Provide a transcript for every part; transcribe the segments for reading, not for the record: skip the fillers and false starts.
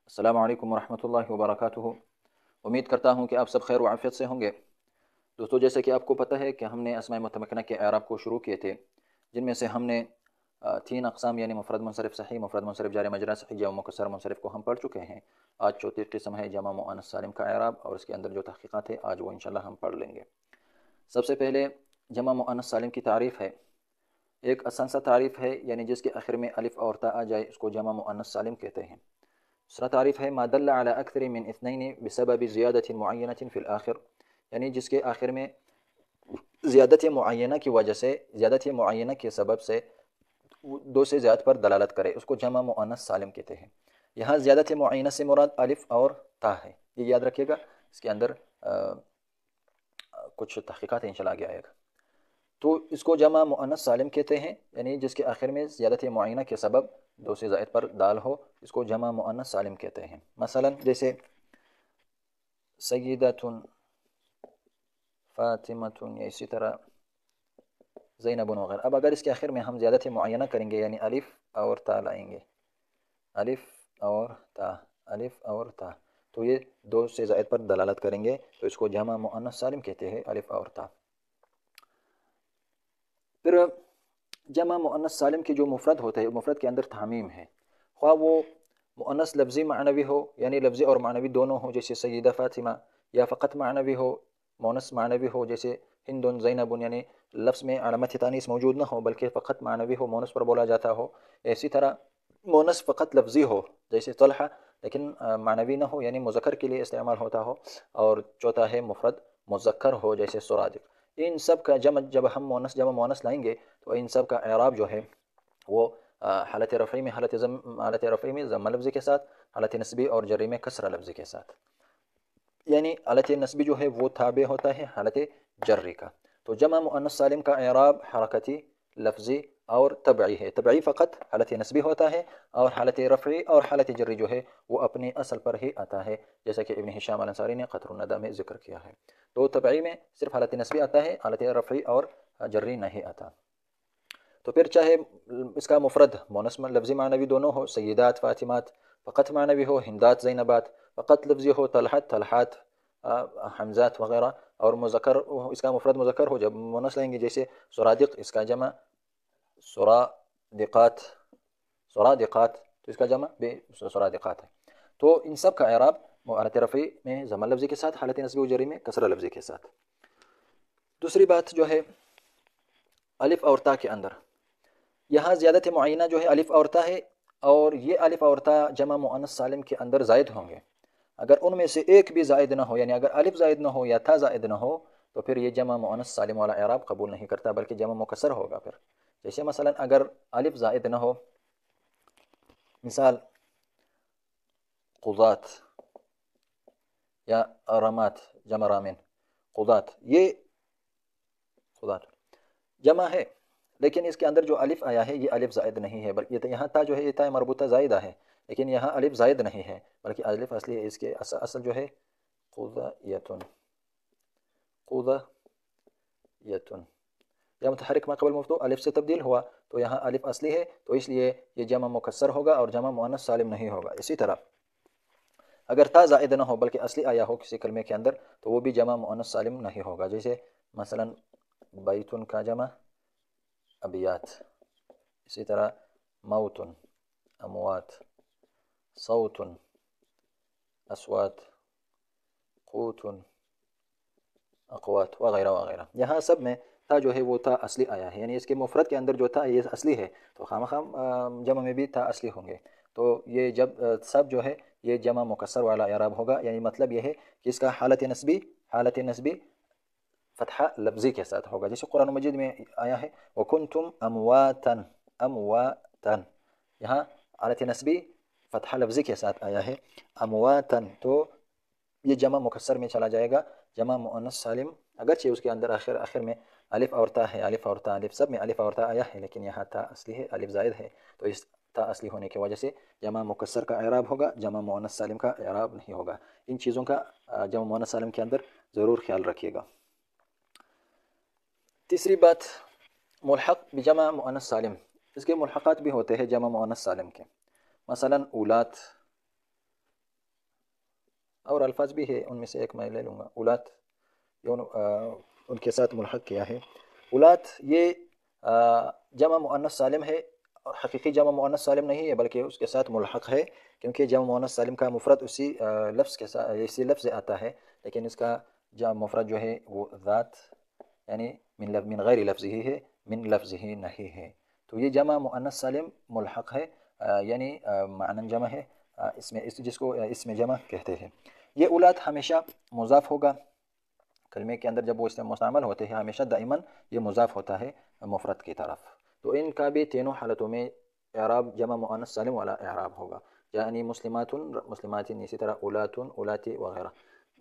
السلام علیکم ورحمۃ اللہ وبرکاتہ۔ امید کرتا ہوں کہ آپ سب خیر و عافیت سے ہوں گے۔ دوستو، جیسے کہ آپ کو پتہ ہے کہ ہم نے اسماء متمکنہ کے اعراب کو شروع کیے تھے، جن میں سے ہم نے تین اقسام یعنی مفرد منصرف صحیح، مفرد منصرف جار مجرا صحیح، جمع مکسر منصرف کو ہم پڑھ چکے ہیں۔ آج چوتھی قسم ہے جمع مؤنث سالم کا اعراب، اور اس کے اندر جو تحقیقات ہے آج وہ انشاءاللہ ہم پڑھ لیں گے۔ سب سے پہلے جمع مؤنث سالم کی تعریف ہے۔ ایک آسان سا تعریف ہے، یعنی جس کے آخر میں الف اور تا آ جائے اس کو جمع مؤنث سالم کہتے ہیں۔ دوسرا تعریف ہے ما دل على اکثر من اثنین بسبب زیادت معینۃ فی الآخر، یعنی جس کے آخر میں زیادت معینہ کی وجہ سے، زیادت معینہ کے سبب سے دو سے زیادہ پر دلالت کرے، اس کو جمع مؤنث سالم کہتے ہیں۔ یہاں زیادت معینہ سے مراد الف اور تا ہے، یہ یاد رکھیے گا۔ اس کے اندر کچھ تحقیقات انشاءاللہ آگے آئے گا۔ تو اس کو جمع مؤنث سالم کہتے ہیں، یعنی جس کے آخر میں زیادت معینہ کے سبب دو سے زائد پر دال ہو، اس کو جمع مؤنث سالم کہتے ہیں۔ مثلا جیسے سیدۃ، فاطمۃ، یا اسی طرح زینب وغیرہ۔ اب اگر اس کے آخر میں ہم زیادت معینہ کریں گے، یعنی الف اور تا لائیں گے، الف اور تا، الف اور تا، تو یہ دو سے زائد پر دلالت کریں گے، تو اس کو جمع مؤنث سالم کہتے ہیں، الف اور تا۔ پھر جمع مؤنث سالم کے جو مفرد ہوتے ہیں، مفرد کے اندر تعمیم ہے، خواہ وہ مؤنث لفظی معنوی ہو، یعنی لفظی اور معنوی دونوں ہوں، جیسے سیدہ فاطمہ، یا فقط معنوی ہو، مؤنث معنوی ہو، جیسے ہند زینب، یعنی لفظ میں علامت تانیث موجود نہ ہو بلکہ فقط معنوی ہو، مؤنث پر بولا جاتا ہو۔ اسی طرح مؤنث فقط لفظی ہو، جیسے طلحہ، لیکن معنوی نہ ہو، یعنی مذکر کے لیے استعمال ہوتا ہو۔ اور چوتھا ہے مفرد مذکر ہو، جیسے سرادق۔ ان سب کا جمع جب ہم مؤنث جمع مؤنث لائیں گے تو ان سب کا اعراب جو ہے وہ حالت رفعی میں حالت رفعی میں ضمہ لفظی کے ساتھ، حالت نصبی اور جری میں کسرہ لفظی کے ساتھ، یعنی حالت نصبی جو ہے وہ تابع ہوتا ہے حالت جری کا۔ تو جمع مؤنث سالم کا اعراب حرکتی، لفظی اور طبعی ہے۔ طبعی فقط حالت نصبی ہوتا ہے، اور حالت رفعی اور حالت جری جو ہے وہ اپنے اصل پر ہی آتا ہے، جیسا کہ ابن ہشام الانصاری نے قطر الندى میں ذکر کیا ہے۔ تو طبعی میں صرف حالت نصبی آتا ہے، حالت رفعی اور جری نہیں آتا۔ تو پھر چاہے اس کا مفرد مؤنث لفظی معنوی دونوں ہو، سیدات فاطمات، فقط معنوی ہو، ہندات زینبات، فقط لفظی ہو، طلحت طلحات، حمزات وغیرہ، اور مذکر اس کا مفرد مذکر ہو جب مؤنث لیں گے، جیسے سرادق، اس کا جمع سرادقات، سرادقات، تو اس کا جمع بے سرادقات ہے۔ تو ان سب کا اعراب حالت رفعی میں ضمہ لفظی کے ساتھ، حالت نصبی و جری میں کسرہ لفظی کے ساتھ۔ دوسری بات جو ہے الف اور تا کے اندر، یہاں زیادت معینہ جو ہے الف اور تا ہے، اور یہ الف اور تا جمع مؤنث سالم کے اندر زائد ہوں گے۔ اگر ان میں سے ایک بھی زائد نہ ہو، یعنی اگر الف زائد نہ ہو یا تا زائد نہ ہو، تو پھر یہ جمع مؤنث سالم والا اعراب قبول نہیں کرتا، بلکہ جمع مکسر ہوگا پھر۔ جیسے مثلا اگر الف زائد نہ ہو، مثال قضات یا رمات، جمع رامن، قضات، یہ قضات جمع ہے، لیکن اس کے اندر جو الف آیا ہے یہ الف زائد نہیں ہے، بلکہ یہاں تا جو ہے یہ تا مربوطہ زائدہ ہے، لیکن یہاں الف زائد نہیں ہے بلکہ الف اصلی ہے۔ اس کے اصل جو ہے قضیتن، قضیتن، یا متحرک ما قبل مفتوح الف سے تبدیل ہوا، تو یہاں الف اصلی ہے، تو اس لیے یہ جمع مکسر ہوگا اور جمع مؤنث سالم نہیں ہوگا۔ اسی طرح اگر تا زائد نہ ہو بلکہ اصلی آیا ہو کسی کلمے کے اندر، تو وہ بھی جمع مؤنث سالم نہیں ہوگا۔ جیسے مثلا بیتن کا جمع ابیات، اسی طرح موت، اموات، صوت، اصوات، قوت، اقوات، وغیرہ وغیرہ۔ یہاں سب میں تا جو ہے وہ تا اصلی آیا ہے، یعنی اس کے مفرد کے اندر جو تا یہ اصلی ہے، تو خواہ جمع میں بھی تا اصلی ہوں گے، تو یہ جب سب جو ہے یہ جمع مکسر والا اعراب ہوگا، یعنی مطلب یہ ہے کہ اس کا حالت نصبی فتحہ لفظی کے ساتھ ہوگا، جیسے قرآن مجید میں آیا ہے وَكُنْتُمْ أَمْوَاتًا، أَمْوَاتًا، یہاں حالت نصبی فتحہ لفظی کے ساتھ آیا ہے امواتً، تو یہ جمع مکسر میں چلا جائے گا، جمع مؤنث سالم، اگرچہ اس کے اندر آخر میں الف اور تا ہے، الف اور تا، الف سب میں الف اور تا آیا ہے، لیکن یہاں تا اصلی ہے، الف زائد ہے، تو اس تا اصلی ہونے کی وجہ سے جمع مکسر کا اعراب ہوگا، جمع مؤنث سالم کا اعراب نہیں ہوگا۔ ان چیزوں کا جمع مؤنث سالم کے اندر ضرور خیال رکھیے گا۔ تیسری بات ملحق بجمع مؤنث سالم، اس کے ملحقات بھی ہوتے ہیں جمع مؤنث سالم کے، مثلا اولات، اور الفاظ بھی ہے، ان میں سے ایک میں لے لوں گا، اولات، ان کے ساتھ ملحق کیا ہے۔ اولات یہ جمع مؤنث سالم ہے، اور حقیقی جمع مؤنث سالم نہیں ہے بلکہ اس کے ساتھ ملحق ہے، کیونکہ جمع مؤنث سالم کا مفرد اسی لفظ کے ساتھ، اسی لفظ سے آتا ہے، لیکن اس کا جمع مفرد جو ہے وہ ذات، یعنی من غیر لفظ ہی ہے، من لفظ ہی نہیں ہے، تو یہ جمع مؤنث سالم ملحق ہے، یعنی معنی جمع ہے، جس کو اسم جمع کہتے ہیں۔ یہ اولاد ہمیشہ مضاف ہوگا، کلمے کے اندر جب وہ مستعمل ہوتے ہیں ہمیشہ دائماً یہ مضاف ہوتا ہے مفرد کی طرف، تو ان کا بھی تینوں حالتوں میں اعراب جمع مؤنث سالم والا اعراب ہوگا، یعنی مسلمات مسلمات، اسی طرح اولات اولاتی وغیرہ۔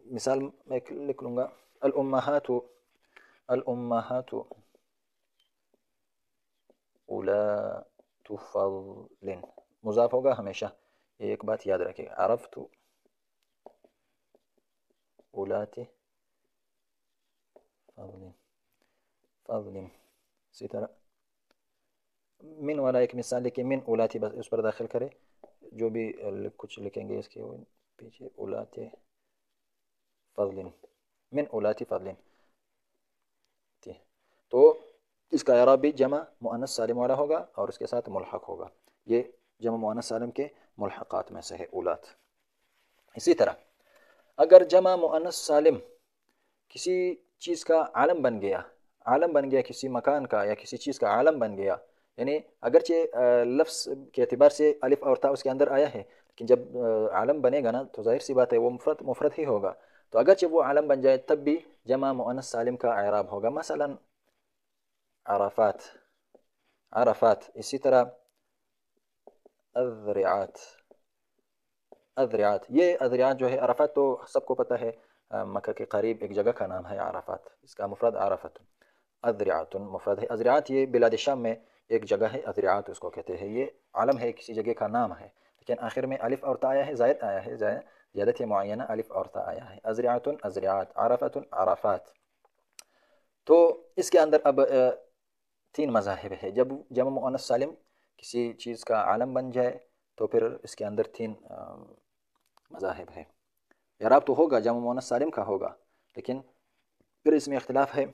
مثال میں لکھ لوں گا، الامہات، الامہات اولات فضل، مضاف ہوگا ہمیشہ، یہ ایک بات یاد رکھے، عرفت اولاتی فضل، فضل، اسی طرح من والا ایک مثال لکھیں، من اولاتی، بس اس پر داخل کرے، جو بھی کچھ لکھیں گے اس کے پیچھے، اولاتی فضل، من اولاتی فضل، تو اس کا اعراب بھی جمع مؤنث سالم والا ہوگا اور اس کے ساتھ ملحق ہوگا، یہ جمع مؤنث سالم کے ملحقات میں سے ہے اولاد۔ اسی طرح اگر جمع مؤنث سالم کسی چیز کا عالم بن گیا، عالم بن گیا کسی مکان کا یا کسی چیز کا عالم بن گیا، یعنی اگرچہ لفظ کے اعتبار سے الف اور تا اس کے اندر آیا ہے، لیکن جب عالم بنے گا نا تو ظاہر سی بات ہے وہ مفرد ہی ہوگا، تو اگرچہ وہ عالم بن جائے تب بھی جمع مؤنث سالم کا اعراب ہوگا، مثلا عرفات، عرفات، اسی طرح اذرعات، اذرعات، یہ اذرعات جو ہے، عرفات تو سب کو پتہ ہے مکہ کے قریب ایک جگہ کا نام ہے عرفات، اس کا مفرد عرفت، اذرعات مفرد ہے، اذرعات یہ بلاد شام میں ایک جگہ ہے، اذرعات اس کو کہتے ہیں، یہ عالم ہے، کسی جگہ کا نام ہے، لیکن آخر میں الف اور تا آیا ہے، زائد آیا ہے، زیادت معینہ الف اور تا آیا ہے، اذرعات، اذرعات، عرفت، عرفات، تو اس کے اندر اب تین مذاہب ہے، جب جمع مؤنث سالم کسی چیز کا عالم بن جائے تو پھر اس کے اندر تین مذاہب ہے، اعراب تو ہوگا جمع مؤنث سالم کا ہوگا، لیکن پھر اس میں اختلاف ہے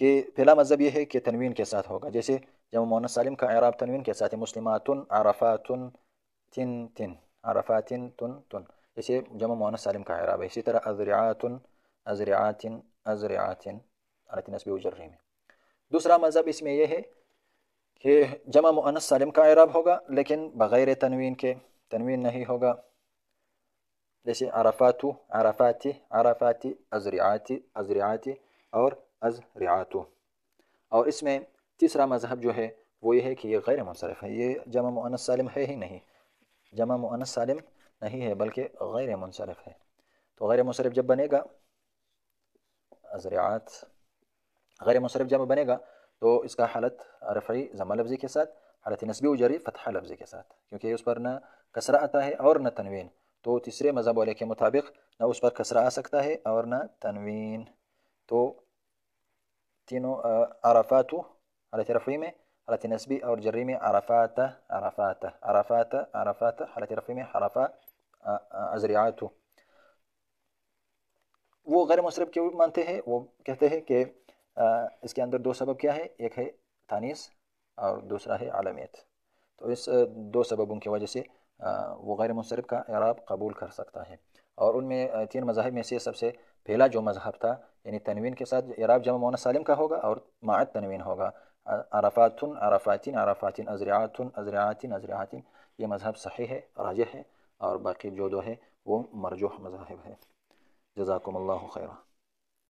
کہ پہلا مذہب یہ ہے کہ تنوین کے ساتھ ہوگا، جیسے جمع مؤنث سالم کا اعراب تنوین کے ساتھ ہے، مسلمات عرفات تن تن، عرفات تن تن، جیسے جمع مؤنث سالم کا اعراب ہے، اسی طرح اذرعات ازرعات ازرعات، علامت نصب وجر میں۔ دوسرا مذہب اس میں یہ ہے کہ جمع مؤنث سالم کا اعراب ہوگا لیکن بغیر تنوین کے، تنوین نہیں ہوگا، جیسے عرفات، عرفاتی، عرفاتی، ازرعاتی، ازرعاتی اور ازرعات، اور اس میں تیسرا مذہب جو ہے وہ یہ ہے کہ یہ غیر منصرف ہے، یہ جمع مؤنث سالم ہے ہی نہیں، جمع مؤنث سالم نہیں ہے بلکہ غیر منصرف ہے، تو غیر منصرف جب بنے گا، ازرعات غیر منصرف جب بنے گا تو اس کا حالت رفعی ضمہ لفظی کے ساتھ، حالت نصبی و جری فتحہ لفظی کے ساتھ، کیونکہ اس پر نہ کسرہ آتا ہے اور نہ تنوین، تو تیسرے مذہب والے کے مطابق نہ اس پر کسرہ آ سکتا ہے اور نہ تنوین، تو تینوں عرفات حالت رفعی میں، حالت نصبی اور جری میں عرفات، عرفات، عرفات، عرفات، حالت رفعی میں عرفات، ازرعات، وہ غیر منصرف کیوں مانتے ہیں؟ وہ کہتے ہیں کہ اس کے اندر دو سبب کیا ہے، ایک ہے تانیث اور دوسرا ہے علمیت، تو اس دو سببوں کی وجہ سے وہ غیر منصرف کا اعراب قبول کر سکتا ہے، اور ان میں تین مذاہب میں سے سب سے پہلا جو مذہب تھا، یعنی تنوین کے ساتھ اعراب جمع مؤنث سالم کا ہوگا اور مع تنوین ہوگا، عرفات، عرفات، عرفات، ازرعات، ازرعات، ازرعات، یہ مذہب صحیح ہے، راجح ہے، اور باقی جو دو ہے وہ مرجوح مذاہب ہے۔ جزاکم اللہ خیرہ۔